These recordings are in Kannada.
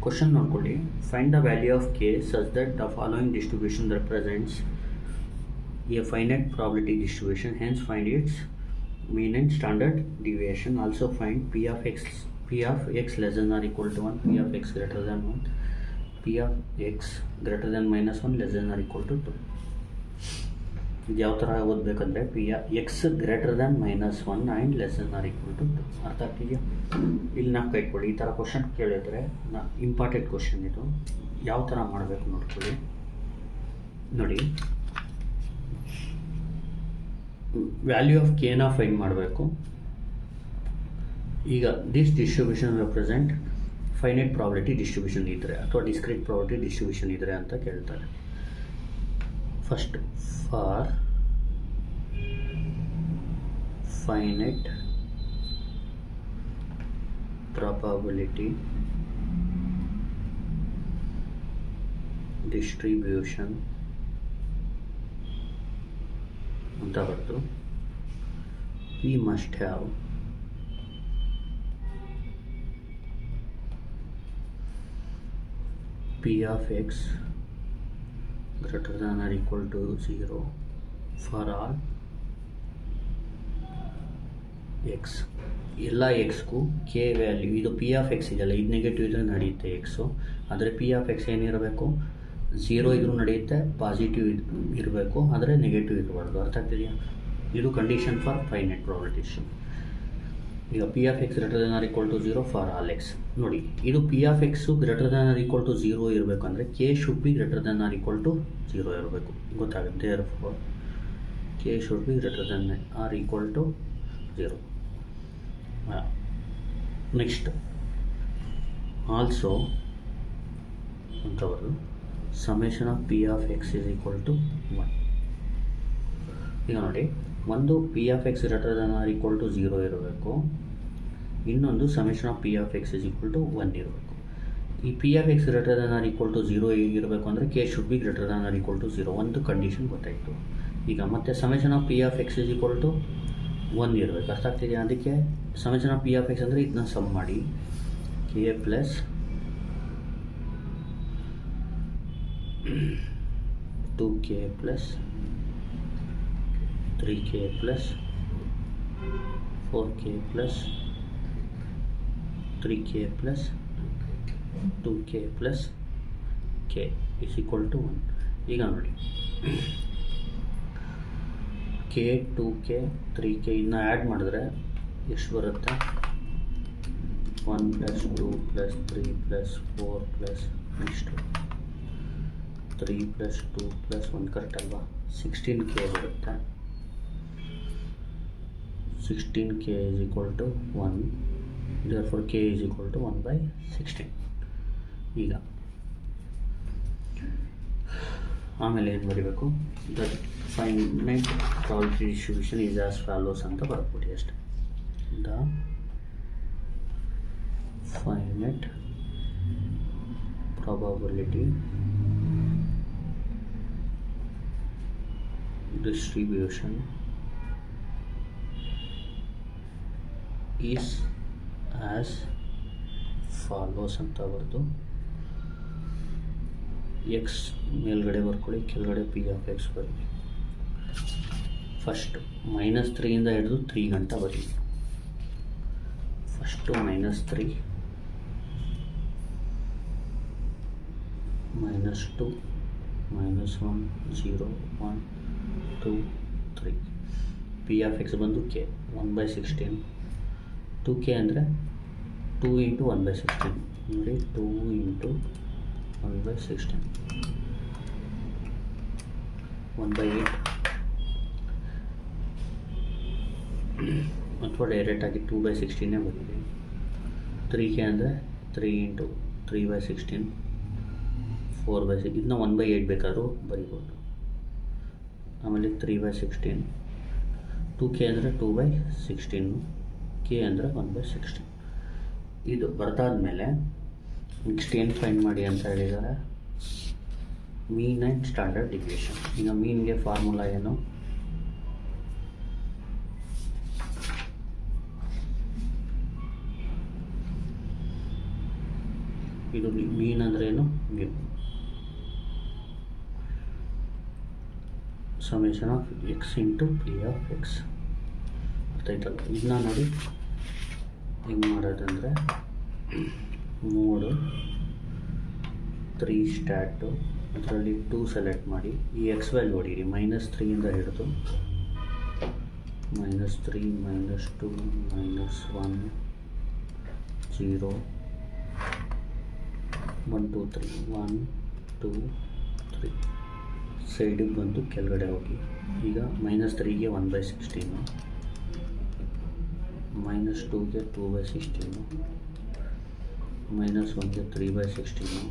ಕ್ವಶನ್ ನೋಡ್ಕೊಳ್ಳಿ. Find the value of K such that the following distribution represents A finite probability distribution, hence find it's mean and standard deviation. Also find p of x less than or equal to 1, p of x greater than 1, p of x greater than minus 1 less than or equal to 2. ಇದು ಯಾವ ಥರ ಓದಬೇಕಂದ್ರೆ P X greater than -1 and less than or equal to 2. ಅರ್ಥ ಆಗ್ತಿದೆಯಾ? ಇಲ್ಲಿ ನಾವು ಕೈಕೊಳ್ಳಿ. ಈ ಥರ ಕ್ವಶನ್ ಕೇಳಿದ್ರೆ ಇಂಪಾರ್ಟೆಂಟ್ ಕ್ವಶನ್ ಇದು. ಯಾವ ಥರ ಮಾಡಬೇಕು ನೋಡ್ಕೊಳ್ಳಿ. ನೋಡಿ, ವ್ಯಾಲ್ಯೂ ಆಫ್ ಕೆನ ಫೈಂಡ್ ಮಾಡಬೇಕು. ಈಗ this distribution represent finite probability distribution ಇದ್ದರೆ ಅಥವಾ ಡಿಸ್ಕ್ರೀಟ್ ಪ್ರಾಬಿಲಿಟಿ ಡಿಸ್ಟ್ರಿಬ್ಯೂಷನ್ ಇದ್ದರೆ ಅಂತ ಕೇಳ್ತಾರೆ. First, for finite probability distribution ಅಂತ ಬರೆದು we must have p of x greater than or equal to 0 for all x. ಎಲ್ಲ ಎಕ್ಸ್ಗೂ ಕೆ ವ್ಯಾಲ್ಯೂ, ಇದು ಪಿ ಆಫ್ ಎಕ್ಸ್ ಇದೆಯಲ್ಲ, ಇದು ನೆಗೆಟಿವ್ ಇದ್ದರೆ ನಡೆಯುತ್ತೆ ಎಕ್ಸು. ಆದರೆ ಪಿ ಆಫ್ ಎಕ್ಸ್ ಏನಿರಬೇಕು, 0 ಇದ್ರೂ ನಡೆಯುತ್ತೆ, ಪಾಸಿಟಿವ್ ಇರಬೇಕು, ಆದರೆ ನೆಗೆಟಿವ್ ಇರಬಾರ್ದು. ಅರ್ಥ ಆಗ್ತಿದೆಯಾ? ಇದು ಕಂಡೀಷನ್ ಫಾರ್ ಫೈನೈಟ್ ಪ್ರಾಬಿಲಿಟಿ. ಈಗ P of X greater than or equal to 0 for all X. ನೋಡಿ, ಇದು P of X greater than or equal to 0 ಇರಬೇಕು ಅಂದರೆ K should be greater than or equal to 0 ಇರಬೇಕು. ಗೊತ್ತಾಗುತ್ತೆ? Therefore K should be greater than or equal to 0. Next, also ಅಂತವರು summation of P of X is equal to 1. ಈಗ ನೋಡಿ, ಒಂದು P of X greater than or equal to 0 ಇರಬೇಕು, ಇನ್ನೊಂದು summation of P of X is equal to 1 ಇರಬೇಕು. ಈ P of X greater than or equal to 0 ಇರಬೇಕು ಅಂದರೆ K should be greater than or equal to 0. ಒಂದು ಕಂಡೀಷನ್ ಗೊತ್ತಾಯಿತು. ಈಗ ಮತ್ತೆ summation of P of X is equal to 1 ಇರಬೇಕು. ಅರ್ಥ ಆಗ್ತಿದೆಯಾ? ಅದಕ್ಕೆ summation of P of x ಅಂದರೆ ಇದನ್ನ ಸಮ್ ಮಾಡಿ, K plus 2k plus 3k plus 4k plus 3k plus 2k plus k is equal to 1. ಈಗ ನೋಡಿ, k 2k 3k ಇದನ್ನ ಆ್ಯಡ್ ಮಾಡಿದ್ರೆ ಎಷ್ಟು ಬರುತ್ತೆ? 1 plus 2 plus 3 plus 4 plus next 3 plus 2 plus 1, correct ಅಲ್ವಾ? 16k ಬರುತ್ತೆ. 16k is equal to 1, therefore k is equal to 1/16. ಈಗ ಆಮೇಲೆ ಏನು ಬರೀಬೇಕು? The finite probability distribution is as follows ಅಂತ ಬರ್ಕೊಡಿ ಅಷ್ಟೆ. The finite probability distribution is as follows ಅಂತ ಬರೆದು ಎಕ್ಸ್ ಮೇಲ್ಗಡೆ ಬರ್ಕೊಳ್ಳಿ, ಕೆಳಗಡೆ ಪಿ ಆಫ್ ಎಕ್ಸ್ ಬರೀರಿ. ಫಸ್ಟ್ -3 ಹಿಡಿದು 3 ಗಂಟ ಬರೀ. ಫಸ್ಟು -3 -2 -1 0 1 2 3. ಪಿ ಆಫ್ ಎಕ್ಸ್ ಬಂದು ಕೆ 1/16. 2k ಅಂದರೆ 2 × 1/16. ನೋಡಿ, 2 × 1/16 1/8, ಅಥವಾ ಡೈರೆಕ್ಟಾಗಿ 2/16 ಬಂದಿದೆ. 3k ಅಂದರೆ 3 × 3/16 4/6. ಇದನ್ನ 1/8 ಬೇಕಾದರೂ ಬರಿಬೋದು. ಆಮೇಲೆ 3/16, 2k ಅಂದರೆ 2/16, k ಅಂದರೆ 1/16. ಇದು ಬರ್ದಾದ್ಮೇಲೆ ನೆಕ್ಸ್ಟ್ ಏನು ಫೈಂಡ್ ಮಾಡಿ ಅಂತ ಹೇಳಿದ್ದಾರೆ? ಮೀನ್ ಆ್ಯಂಡ್ ಸ್ಟ್ಯಾಂಡರ್ಡ್ ಡಿವಿಯೇಷನ್. ಈಗ ಮೀನ್ಗೆ ಫಾರ್ಮುಲಾ ಏನು? ಇದು ಮೀನ್ ಅಂದರೆ ಏನು, mu. Summation of X into P of X. ಗೊತ್ತಾಯ್ತಲ್ಲ. ಇದನ್ನ ನೋಡಿ ಹೆಂಗೆ ಮಾಡೋದಂದರೆ, ಮೋಡು 3 ಸ್ಟಾರ್ಟು, ಅದರಲ್ಲಿ 2 ಸೆಲೆಕ್ಟ್ ಮಾಡಿ, ಈ ಎಕ್ಸ್ ವ್ಯಾಲ್ಯೂ ಹೊಡೀರಿ. -3 ಹಿಡಿದು -3 -2 -1 0 1 2 3 1 2 3 ಸೈಡಿಗೆ ಬಂದು ಕೆಳಗಡೆ ಹೋಗಿ. ಈಗ -3ಗೆ 1/16, -2ಗೆ 2/16, -1ಗೆ 3/16,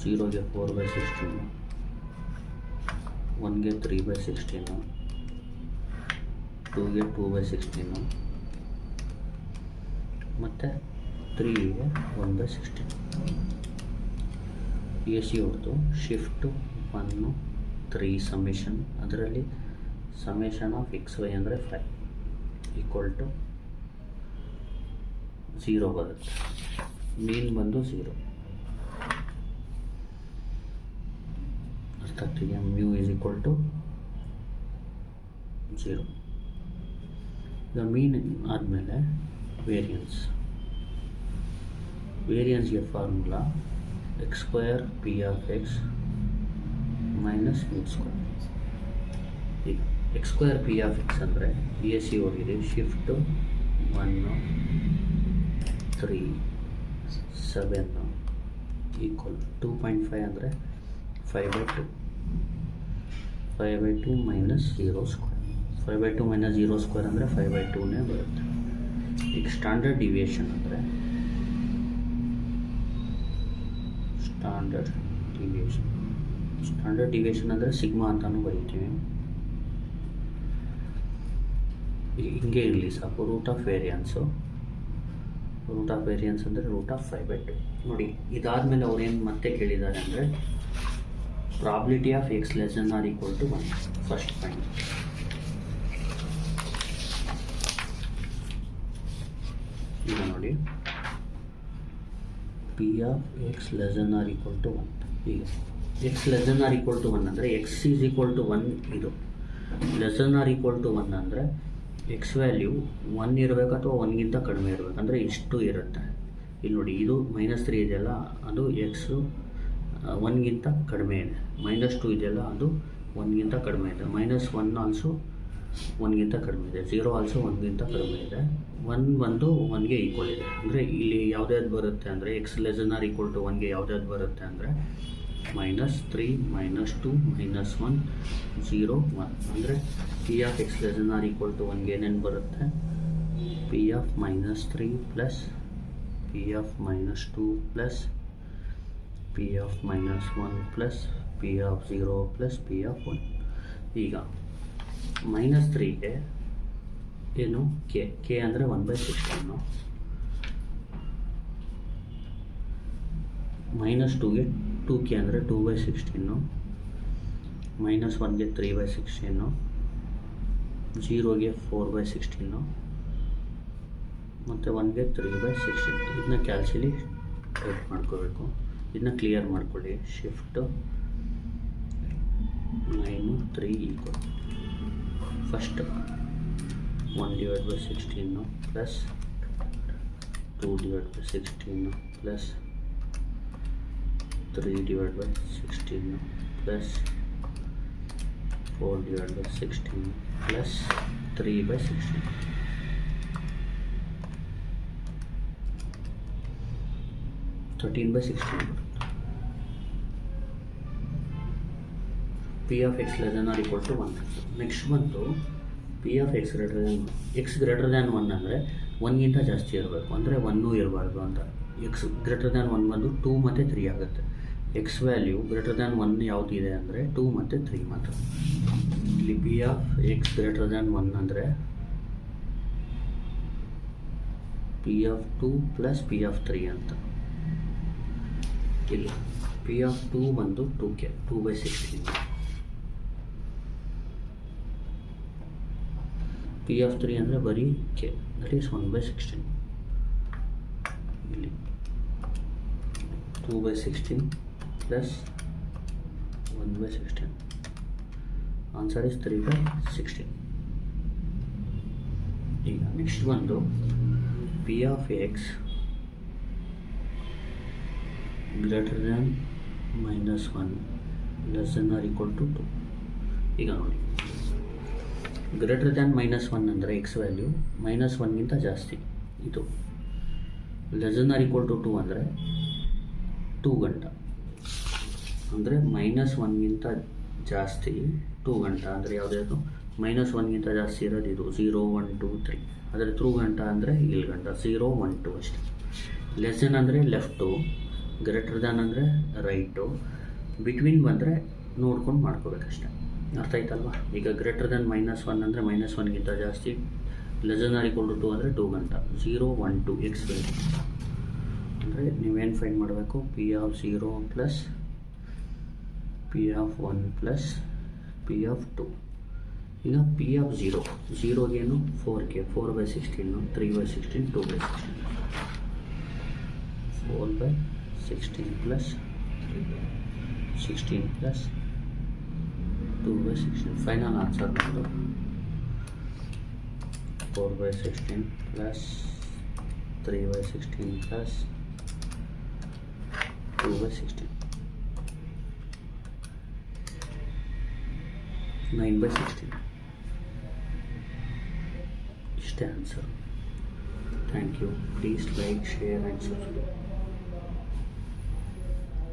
0ಗೆ 4/16, 1ಗೆ 3/16, 2ಗೆ 2/16 ಮತ್ತು 3ಗೆ 1/16. AC ಹೊಡೆದು ಶಿಫ್ಟು 1 3 ಸಮೇಷನ್, ಅದರಲ್ಲಿ ಸಮೇಷನ್ ಆಫ್ XY ಅಂದರೆ 5 = 0 ಬರುತ್ತೆ. ಮೀನ್ ಬಂದು 0. ಅರ್ಥ ಆಗ್ತಿದೆಯಾ? ಮ್ಯೂ = 0. ಈಗ ಮೀನ್ ಆದಮೇಲೆ ವೇರಿಯನ್ಸ್ಗೆ formula x² p of x - μ². ಈಗ x² p of x ಅಂದರೆ AC ಹೋಗಿದೆ, ಶಿಫ್ಟು 1 3 7 = 2.5 ಅಂದರೆ 5/2 5/2 - 0². 5/2 - 0² ಅಂದರೆ 5/2ನೇ ಬರುತ್ತೆ. ಈಗ ಸ್ಟ್ಯಾಂಡರ್ಡ್ ಡಿವಿಯೇಷನ್ ಅಂದರೆ ಸ್ಟ್ಯಾಂಡರ್ಡ್ ಡಿವಿಯೇಷನ್ ಅಂದರೆ ಸಿಗ್ಮಾ ಅಂತಲೂ ಬರೀತೀವಿ. ಹಿಂಗೆ ಇರಲಿ ಸಾಕು. ರೂಟ್ ಆಫ್ ವೇರಿಯನ್ಸ್ ಅಂದರೆ √5/2. ನೋಡಿ, ಇದಾದಮೇಲೆ ಅವ್ರೇನು ಮತ್ತೆ ಕೇಳಿದ್ದಾರೆ ಅಂದರೆ probability of x < ≤ 1. First point. ಈಗ ನೋಡಿ, p of x < ≤ 1. ಈಗ x < ≤ 1 ಅಂದರೆ x = 1. ಇದು < <1 ಅಂದರೆ ಎಕ್ಸ್ ವ್ಯಾಲ್ಯೂ 1 ಇರಬೇಕು ಅಥವಾ 1ಗಿಂತ ಕಡಿಮೆ ಇರಬೇಕು. ಅಂದರೆ ಇಷ್ಟು ಇರುತ್ತೆ. ಇಲ್ಲಿ ನೋಡಿ, ಇದು -3 ಇದೆಯಲ್ಲ, ಅದು ಎಕ್ಸು 1ಗಿಂತ ಕಡಿಮೆ ಇದೆ. -2 ಇದೆಯಲ್ಲ, ಅದು 1ಗಿಂತ ಕಡಿಮೆ ಇದೆ. -1 ಆಲ್ಸೋ 1ಗಿಂತ ಕಡಿಮೆ ಇದೆ. 0 ಆಲ್ಸೋ 1ಗಿಂತ ಕಡಿಮೆ ಇದೆ. 1 ಬಂದು 1ಗೆ ಈಕ್ವಲ್ ಇದೆ. ಅಂದರೆ ಇಲ್ಲಿ ಯಾವುದ್ಯಾವ್ದು ಬರುತ್ತೆ ಅಂದರೆ x < ≤ 1ಗೆ ಯಾವುದ್ಯಾವ್ದು ಬರುತ್ತೆ ಅಂದರೆ -3 -2 -1 0 1. ಅಂದರೆ p of x < ≤ 1ಗೆ ಏನೇನು ಬರುತ್ತೆ? p of -3 plus p of -2 plus p of -1 plus p of 0 plus p of 1. ಈಗ -3ಗೆ ಏನು ಕೆ ಅಂದರೆ 1/16, -2ಗೆ 2k ಅಂದರೆ 2/16, -1ಗೆ 3/16, 0ಗೆ 4/16 ಮತ್ತು 1ಗೆ 3/16. ಇದನ್ನ ಕ್ಯಾಲ್ಸಿಲಿ ಟೈಪ್ ಮಾಡ್ಕೋಬೇಕು. ಇದನ್ನ ಕ್ಲಿಯರ್ ಮಾಡ್ಕೊಳ್ಳಿ. Shift 9 3 = first 1/16 plus 2/16 plus 3/16 plus 4/16 plus 3/16. (13/16) p of x < ≤ 1. Next ಬಂತು p of x > 1 ಅಂದರೆ 1ಗಿಂತ ಜಾಸ್ತಿ ಇರಬೇಕು, ಅಂದರೆ 1 ಇರಬಾರ್ದು ಅಂತ. x < 1 ಬಂದು 2 ಮತ್ತು 3 ಆಗುತ್ತೆ. x ವ್ಯಾಲ್ಯೂ < 1 ಯಾವುದಿದೆ ಅಂದರೆ 2 ಮತ್ತು 3 ಮಾತ್ರ. ಇಲ್ಲಿ p of x < 1 ಅಂದರೆ p of 2 plus p of 3 ಅಂತ. ಇಲ್ಲಿ p of 2 ಬಂದು 2k 2/16. p of 3 ಅಂದರೆ ಬರೀ k, ದಟ್ ಈಸ್ 1/16. ಇಲ್ಲಿ 2 by 16 plus 1 by 16. Answer is 3 by 16. Next one though, P of x greater than minus 1 less than or equal to 2. ಈಗ ನೋಡಿ, ಗ್ರೇಟರ್ ದ್ಯಾನ್ -1 ಅಂದರೆ ಎಕ್ಸ್ ವ್ಯಾಲ್ಯೂ -1ಗಿಂತ ಜಾಸ್ತಿ, ಇದು less than or equal to 2 ಅಂದರೆ 2 ಗಂಟ, ಅಂದರೆ -1ಗಿಂತ ಜಾಸ್ತಿ 2 ಗಂಟ ಅಂದರೆ ಯಾವುದ್ಯಾವುದು, -1ಗಿಂತ ಜಾಸ್ತಿ ಇರೋದು ಇದು 0 1 2 3, ಆದರೆ 3 ಗಂಟ ಅಂದರೆ ಇಲ್ಲಿ ಗಂಟ 0 1 2 ಅಷ್ಟೇ. ಲೆಸ್ ದೆನ್ ಅಂದರೆ ಲೆಫ್ಟು, ಗ್ರೇಟರ್ ದ್ಯಾನ್ ಅಂದರೆ ರೈಟು, ಬಿಟ್ವೀನ್ ಬಂದರೆ ನೋಡ್ಕೊಂಡು ಮಾಡ್ಕೋಬೇಕಷ್ಟೆ. ಅರ್ಥ ಆಯ್ತಲ್ವಾ? ಈಗ ಗ್ರೇಟರ್ ದ್ಯಾನ್ -1 ಅಂದರೆ -1ಗಿಂತ ಜಾಸ್ತಿ, less than or equal to 2 ಅಂದರೆ 2 ಗಂಟ, 0 1 2 ಎಕ್ಸ್ ವ್ಯಾಲ್ಯೂ ಅಂದರೆ ನೀವೇನು ಫೈಂಡ್ ಮಾಡಬೇಕು, P of 0 plus P of 1 plus P of 2. ಈಗ P of 0ಗೇನು 4k, 4 by 16, 3 by 16, 2 by 16, 4 by 16 plus 16 plus 2 by 16. Final answer 4 by 16 plus 3 by 16 plus 2 by 16, 9 by 16. Iಷ್ಟೇ answer. Thank you. Please like, share and subscribe.